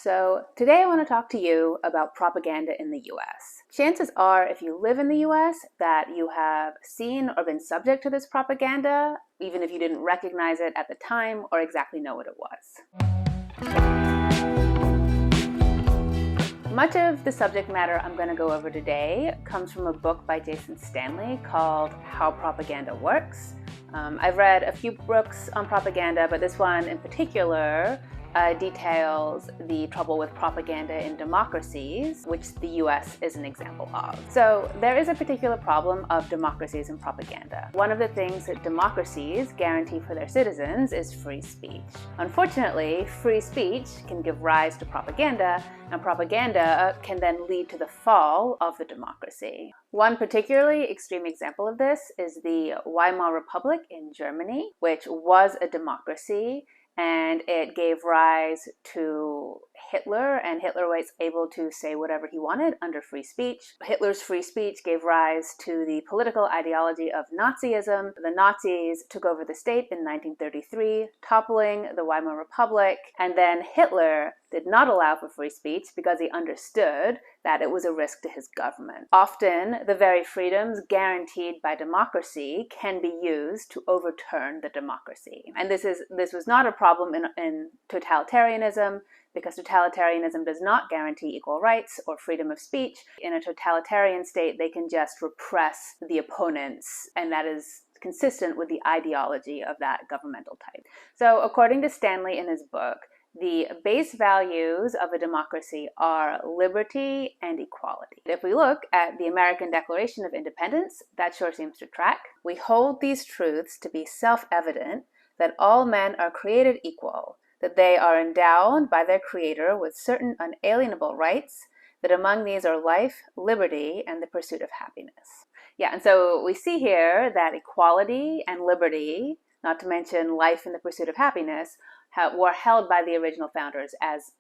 So today I want to talk to you about propaganda in the US. Chances are, if you live in the US, that you have seen or been subject to this propaganda, even if you didn't recognize it at the time or exactly know what it was. Much of the subject matter I'm going to go over today comes from a book by Jason Stanley called How Propaganda Works. I've read a few books on propaganda, but this one in particular details the trouble with propaganda in democracies, which the US is an example of. So there is a particular problem of democracies and propaganda. One of the things that democracies guarantee for their citizens is free speech. Unfortunately, free speech can give rise to propaganda, and propaganda can then lead to the fall of the democracy. One particularly extreme example of this is the Weimar Republic in Germany, which was a democracy, and it gave rise to Hitler, and Hitler was able to say whatever he wanted under free speech. Hitler's free speech gave rise to the political ideology of Nazism. The Nazis took over the state in 1933, toppling the Weimar Republic, and then Hitler did not allow for free speech because he understood that it was a risk to his government. Often, the very freedoms guaranteed by democracy can be used to overturn the democracy. And this was not a problem in totalitarianism, because totalitarianism does not guarantee equal rights or freedom of speech. In a totalitarian state, they can just repress the opponents, and that is consistent with the ideology of that governmental type. So according to Stanley in his book, the base values of a democracy are liberty and equality. If we look at the American Declaration of Independence, that sure seems to track. We hold these truths to be self-evident, that all men are created equal, that they are endowed by their Creator with certain unalienable rights, that among these are life, liberty, and the pursuit of happiness. Yeah, and so we see here that equality and liberty, not to mention life and the pursuit of happiness, were held by the original founders as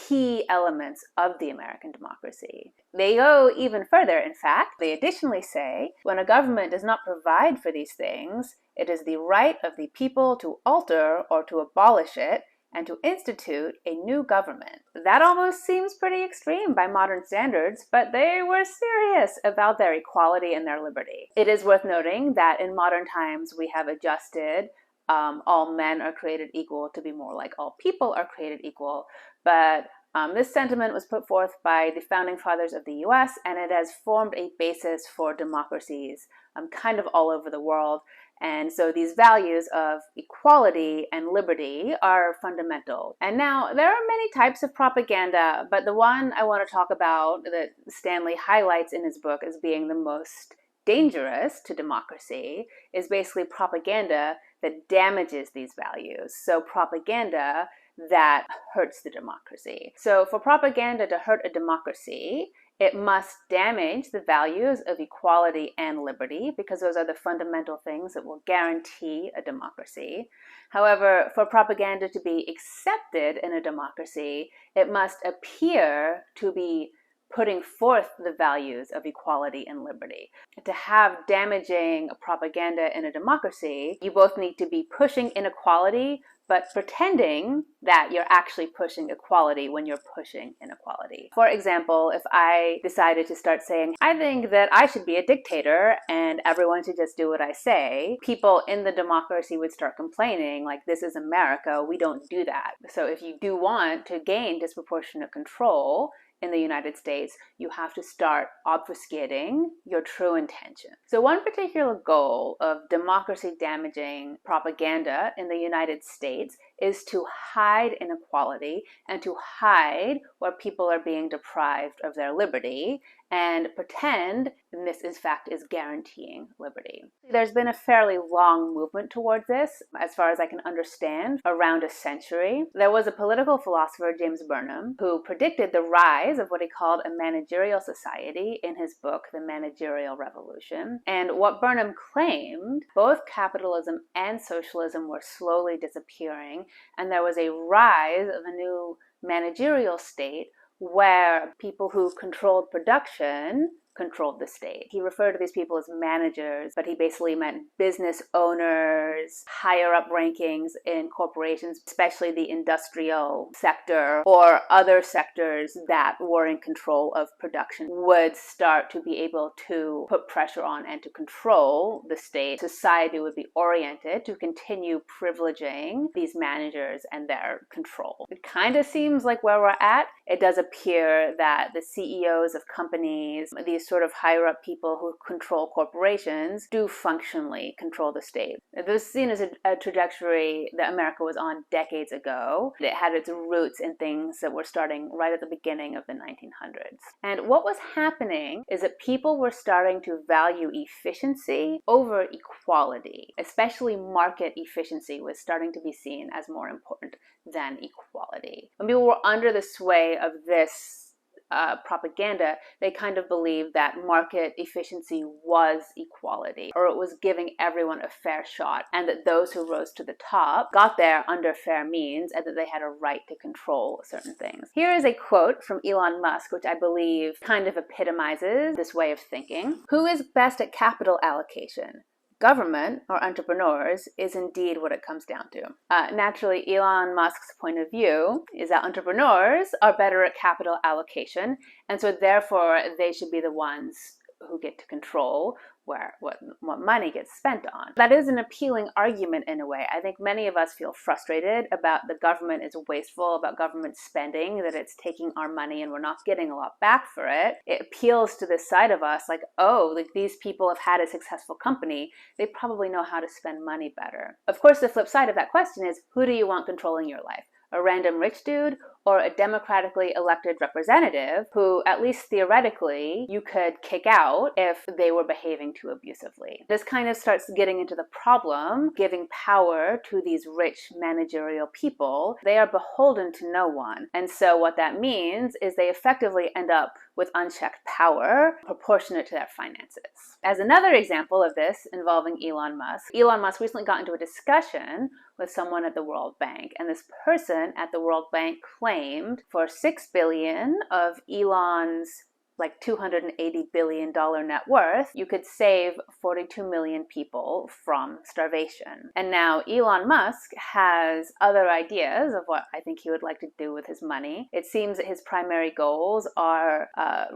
key elements of the American democracy. They go even further, in fact. They additionally say, when a government does not provide for these things, it is the right of the people to alter or to abolish it, and to institute a new government. That almost seems pretty extreme by modern standards, but they were serious about their equality and their liberty. It is worth noting that in modern times we have adjusted all men are created equal to be more like all people are created equal, but this sentiment was put forth by the founding fathers of the US, and it has formed a basis for democracies kind of all over the world. And so these values of equality and liberty are fundamental. And now there are many types of propaganda, but the one I want to talk about that Stanley highlights in his book as being the most dangerous to democracy is basically propaganda that damages these values. So propaganda that hurts the democracy. So for propaganda to hurt a democracy, it must damage the values of equality and liberty, because those are the fundamental things that will guarantee a democracy. However, for propaganda to be accepted in a democracy, it must appear to be putting forth the values of equality and liberty. To have damaging propaganda in a democracy, you both need to be pushing inequality, but pretending that you're actually pushing equality when you're pushing inequality. For example, if I decided to start saying, I think that I should be a dictator and everyone should just do what I say, people in the democracy would start complaining, like, this is America, we don't do that. So if you do want to gain disproportionate control in the United States, you have to start obfuscating your true intention. So one particular goal of democracy-damaging propaganda in the United States is to hide inequality and to hide where people are being deprived of their liberty and pretend this, in fact, is guaranteeing liberty. There's been a fairly long movement towards this, as far as I can understand, around a century. There was a political philosopher, James Burnham, who predicted the rise of what he called a managerial society in his book, The Managerial Revolution. And what Burnham claimed, both capitalism and socialism were slowly disappearing, and there was a rise of a new managerial state where people who controlled production controlled the state. He referred to these people as managers, but he basically meant business owners, higher up rankings in corporations, especially the industrial sector or other sectors that were in control of production, would start to be able to put pressure on and to control the state. Society would be oriented to continue privileging these managers and their control. It kind of seems like where we're at. It does appear that the CEOs of companies, these sort of higher up people who control corporations, do functionally control the state. This is seen as a trajectory that America was on decades ago. It had its roots in things that were starting right at the beginning of the 1900s. And what was happening is that people were starting to value efficiency over equality. Especially market efficiency was starting to be seen as more important than equality. When people were under the sway of this propaganda, they kind of believed that market efficiency was equality, or it was giving everyone a fair shot, and that those who rose to the top got there under fair means, and that they had a right to control certain things. Here is a quote from Elon Musk, which I believe kind of epitomizes this way of thinking. Who is best at capital allocation? Government or entrepreneurs is indeed what it comes down to. Naturally, Elon Musk's point of view is that entrepreneurs are better at capital allocation, and so therefore they should be the ones who get to control what money gets spent on. That is an appealing argument in a way. I think many of us feel frustrated about the government is wasteful, about government spending, that it's taking our money and we're not getting a lot back for it. It appeals to this side of us like, oh, like these people have had a successful company. They probably know how to spend money better. Of course, the flip side of that question is, who do you want controlling your life? A random rich dude or a democratically elected representative who, at least theoretically, you could kick out if they were behaving too abusively. This kind of starts getting into the problem, giving power to these rich managerial people. They are beholden to no one. And so what that means is they effectively end up with unchecked power proportionate to their finances. As another example of this involving Elon Musk recently got into a discussion with someone at the World Bank, and this person at the World Bank claimed for $6 billion of Elon's like $280 billion net worth, you could save 42 million people from starvation. And now Elon Musk has other ideas of what I think he would like to do with his money. It seems that his primary goals are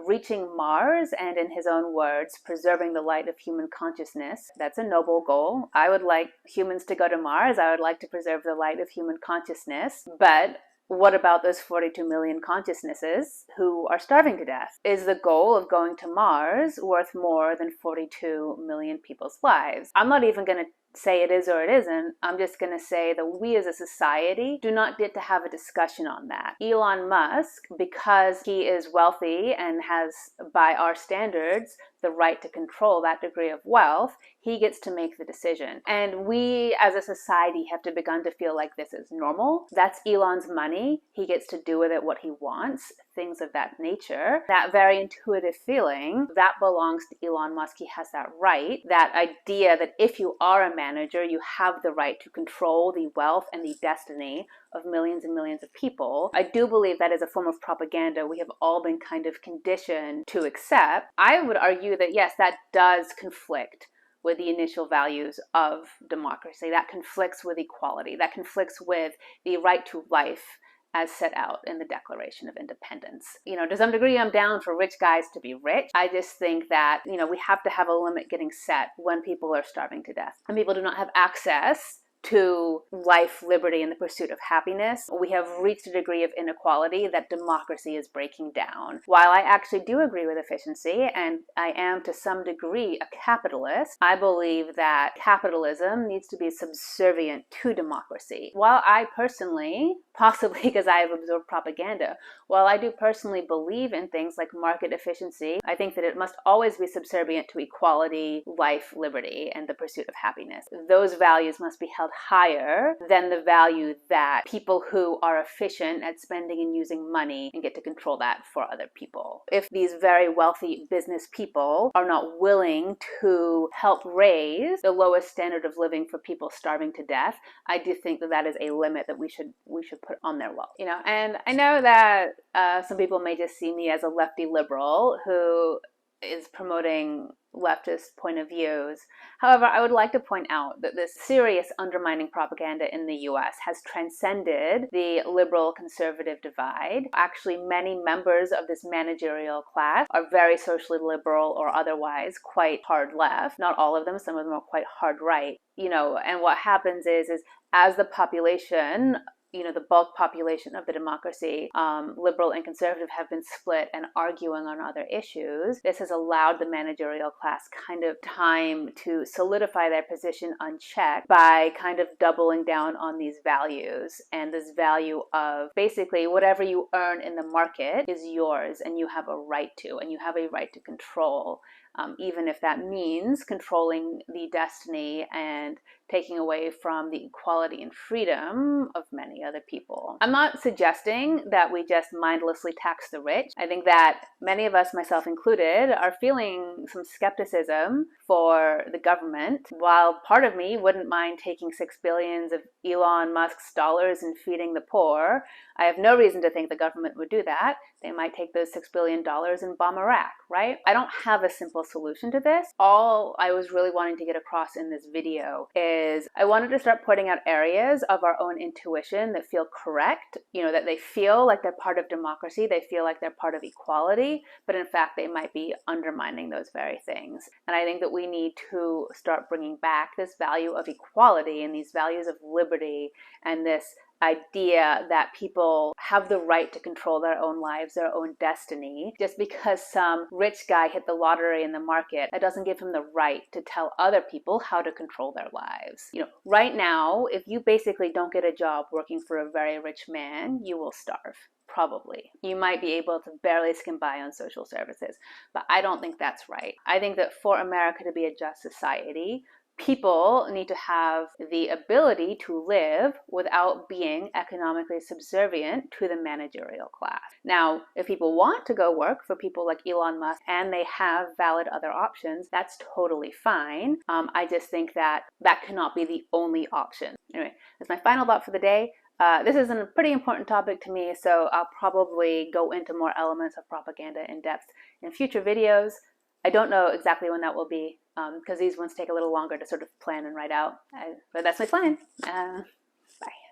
reaching Mars and, in his own words, preserving the light of human consciousness. That's a noble goal. I would like humans to go to Mars. I would like to preserve the light of human consciousness. But what about those 42 million consciousnesses who are starving to death? Is the goal of going to Mars worth more than 42 million people's lives? I'm not even going to say it is or it isn't. I'm just going to say that we as a society do not get to have a discussion on that. Elon Musk, because he is wealthy and has, by our standards, the right to control that degree of wealth, he gets to make the decision. And we as a society have to begin to feel like this is normal. That's Elon's money. He gets to do with it what he wants, things of that nature. That very intuitive feeling, that belongs to Elon Musk. He has that right. That idea that if you are a manager, you have the right to control the wealth and the destiny of millions and millions of people. I do believe that is a form of propaganda we have all been kind of conditioned to accept. I would argue that yes, that does conflict with the initial values of democracy. That conflicts with equality. That conflicts with the right to life as set out in the Declaration of Independence. To some degree, I'm down for rich guys to be rich. I just think that, we have to have a limit getting set when people are starving to death and people do not have access to life, liberty, and the pursuit of happiness. We have reached a degree of inequality that democracy is breaking down. While I actually do agree with efficiency, and I am to some degree a capitalist, I believe that capitalism needs to be subservient to democracy. While I personally, possibly because I have absorbed propaganda, while I do personally believe in things like market efficiency, I think that it must always be subservient to equality, life, liberty, and the pursuit of happiness. Those values must be held higher than the value that people who are efficient at spending and using money and get to control that for other people. If these very wealthy business people are not willing to help raise the lowest standard of living for people starving to death, I do think that that is a limit that we should put on their wealth. And I know that some people may just see me as a lefty liberal who is promoting leftist point of views. However, I would like to point out that this serious undermining propaganda in the US has transcended the liberal-conservative divide. Actually, many members of this managerial class are very socially liberal or otherwise quite hard left. Not all of them, some of them are quite hard right. And what happens is as the population, the bulk population of the democracy, liberal and conservative, have been split and arguing on other issues. This has allowed the managerial class kind of time to solidify their position unchecked by kind of doubling down on these values, and this value of basically whatever you earn in the market is yours and you have a right to, and you have a right to control. Even if that means controlling the destiny and taking away from the equality and freedom of many other people. I'm not suggesting that we just mindlessly tax the rich. I think that many of us, myself included, are feeling some skepticism for the government. While part of me wouldn't mind taking $6 billion of Elon Musk's dollars and feeding the poor, I have no reason to think the government would do that. They might take those $6 billion and bomb Iraq, right? I don't have a simple solution to this. All I was really wanting to get across in this video is I wanted to start pointing out areas of our own intuition that feel correct, that they feel like they're part of democracy, they feel like they're part of equality, but in fact they might be undermining those very things. And I think that we need to start bringing back this value of equality and these values of liberty and this idea that people have the right to control their own lives, their own destiny. Just because some rich guy hit the lottery in the market, that doesn't give him the right to tell other people how to control their lives. Right now, if you basically don't get a job working for a very rich man, you will starve. Probably. You might be able to barely skim by on social services, but I don't think that's right. I think that for America to be a just society, people need to have the ability to live without being economically subservient to the managerial class. Now, if people want to go work for people like Elon Musk and they have valid other options, that's totally fine. I just think that cannot be the only option. Anyway, that's my final thought for the day. This is a pretty important topic to me, so I'll probably go into more elements of propaganda in depth in future videos. I don't know exactly when that will be, because these ones take a little longer to sort of plan and write out, but that's my plan.